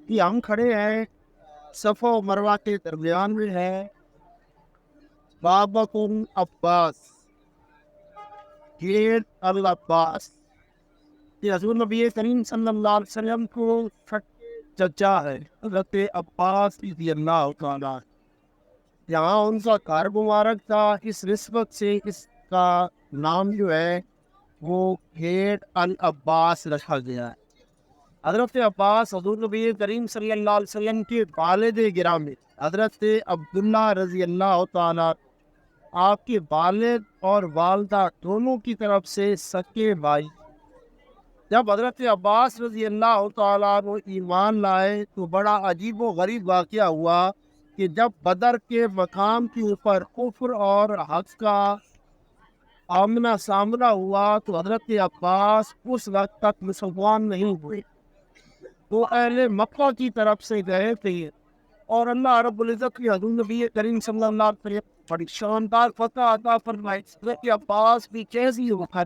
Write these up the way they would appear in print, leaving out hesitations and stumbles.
کہ ہم کھڑے ہیں صفا و مروہ کے درمیان میں ہے بابکم عباس گیٹ العباس، کہ حضور نبی کریم صلی اللہ علیہ وسلم کو چچا ہے حضرت عباس رضی اللہ تعالیٰ، یہاں ان کا گھر مبارک تھا، اس نسبت سے اس کا نام جو ہے وہ گیٹ العباس رکھا گیا ہے۔ حضرت عباس حضور نبی کریم صلی اللہ علیہ وسلم کے والد گرامی حضرت عبداللہ رضی اللہ تعالیٰ، آپ کے والد اور والدہ دونوں کی طرف سے سکے بھائی۔ جب حضرت عباس رضی اللہ تعالیٰ عنہ ایمان لائے تو بڑا عجیب و غریب واقعہ ہوا کہ جب بدر کے مقام کے اوپر کفر اور حق کا آمنا سامنا ہوا تو حضرت عباس اس وقت تک مسلمان نہیں ہوئے، وہ اہل مکہ کی طرف سے گئے تھے، اور اللہ رب العزت کی حضور نبی کریم صلی اللہ علیہ وسلم بڑی شاندار فتح عطا فرمائی۔ حضرت عباس بھی کیسی وقت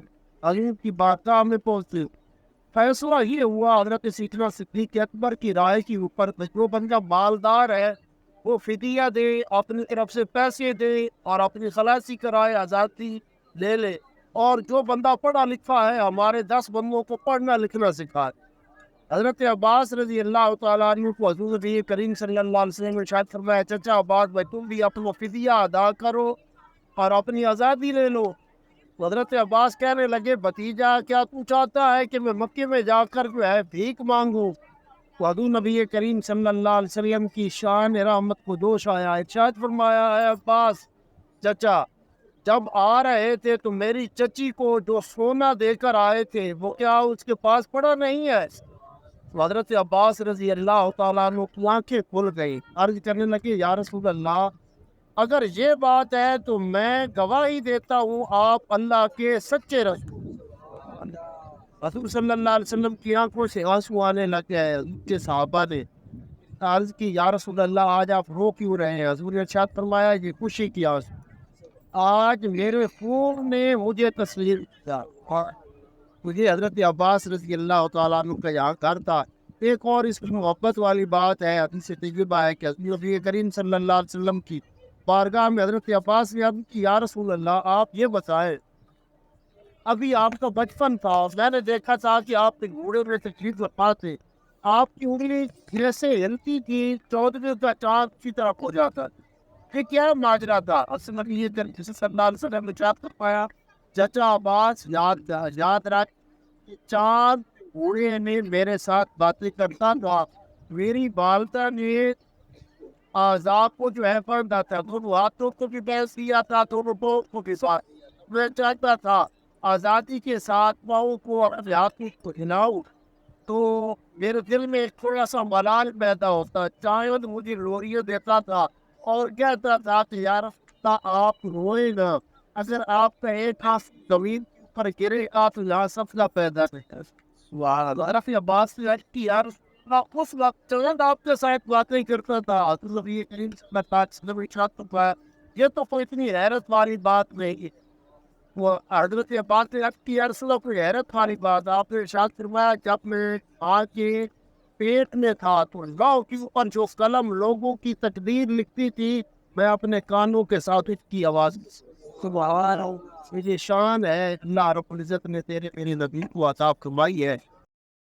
حضور کی بارگاہ میں پہنچے، فیصلہ یہ ہوا حضرت سیدنا صدیق اکبر کی رائے کے اوپر، جو بندہ مالدار ہے وہ فدیہ دے، اپنی طرف سے پیسے دے اور اپنی خلاصی کرائے، آزادی لے لے، اور جو بندہ پڑھا لکھا ہے ہمارے 10 بندوں کو پڑھنا لکھنا سکھائے۔ حضرت عباس رضی اللہ تعالیٰ عنہ کو حضور نبی کریم صلی اللہ علیہ وسلم نے ارشاد فرمایا، چچا عباس بھائی تم بھی اپنا فدیہ ادا کرو اور اپنی آزادی لے لو۔ حضرت عباس کہنے لگے، بھتیجا کیا تو چاہتا ہے کہ میں مکے میں جا کر جو ہے بھیک مانگوں؟ تو حضور نبی کریم صلی اللہ علیہ وسلم کی شان رحمت کو دوش آیا، ارشاد فرمایا، اے عباس چچا، جب آ رہے تھے تو میری چچی کو جو سونا دے کر آئے تھے وہ کیا اس کے پاس پڑا نہیں ہے؟ تو حضرت عباس رضی اللہ تعالیٰ عنہ کی آنکھیں کھل گئی، عرض کرنے لگے، یا رسول اللہ، اگر یہ بات ہے تو میں گواہی دیتا ہوں آپ اللہ کے سچے رسول۔ حضور صلی اللہ علیہ وسلم کی آنکھوں سے آنسو آنے لگ گئے۔ ان کے صحابہ نے عرض کی، یا رسول اللہ آج آپ رو کیوں رہے ہیں؟ حضور نے ارشاد فرمایا، یہ خوشی کی آنسو، آج میرے خون نے مجھے تسلیم کیا۔ مجھے حضرت عباس رضی اللہ تعالیٰ عنہ کا یہاں گھر تھا۔ ایک اور اس میں محبت والی بات ہے، حدیث طیبہ ہے کہ حضرت نبی کریم صلی اللہ علیہ وسلم کی بارگاہ میں حضرت عباس نے عرض کی، یا رسول اللہ آپ یہ بتائیں، ابھی آپ کا بچپن تھا، میں نے دیکھا تھا کہ آپ کے گھوڑے میں تشریف فرما تھے، آپ کی انگلی جیسے ہلتی تھی 14 کا چاند کی طرف ہو جاتا، یہ کیا ماجرا تھا؟ اصل میں یہ جسے صلی اللہ علیہ وسلم نے ارشاد فرمایا، چچا عباس یاد رکھ، چاند گھوڑے نے میرے ساتھ باتیں کرتا تھا، میری والدہ نے آزاد کو جو ہے پڑھتا تھا، دونوں ہاتھوں کو بھی بیس دیا تھا، دونوں پاؤں کو بھی ساتھ، میں چاہتا تھا آزادی کے ساتھ پاؤں کو اپنے ہاتھوں کو ہلاؤں تو میرے دل میں ایک تھوڑا سا ملال پیدا ہوتا، چاند مجھے لوریاں دیتا تھا اور کہتا تھا کہ یار آپ روئے گا، اگر آپ کا ایک ہاتھ زمین پر گرے گا تو یہاں سفلا پیدا نہیں ہے۔ رفیع عباس نے کی، یار اس وقت چند آپ کے ساتھ باتیں کرتا تھا، نبی کریم صلی اللہ علیہ وسلم نے ارشاد فرمایا، یہ تو کوئی اتنی حیرت والی بات نہیں۔ وہ حضرت عباس نے عرض کی، یا رسول اللہ کوئی حیرت والی بات؟ آپ نے ارشاد فرمایا، جب میں ماں کے پیٹ میں تھا تو لوح کے اوپر جو قلم لوگوں کی تقدیر لکھتی تھی، میں اپنے کانوں کے ساتھ اس کی آواز سبحان اللہ، یہ شان ہے اللہ رب العزت نے تیرے میرے نبی کو عطا فرمائی ہے۔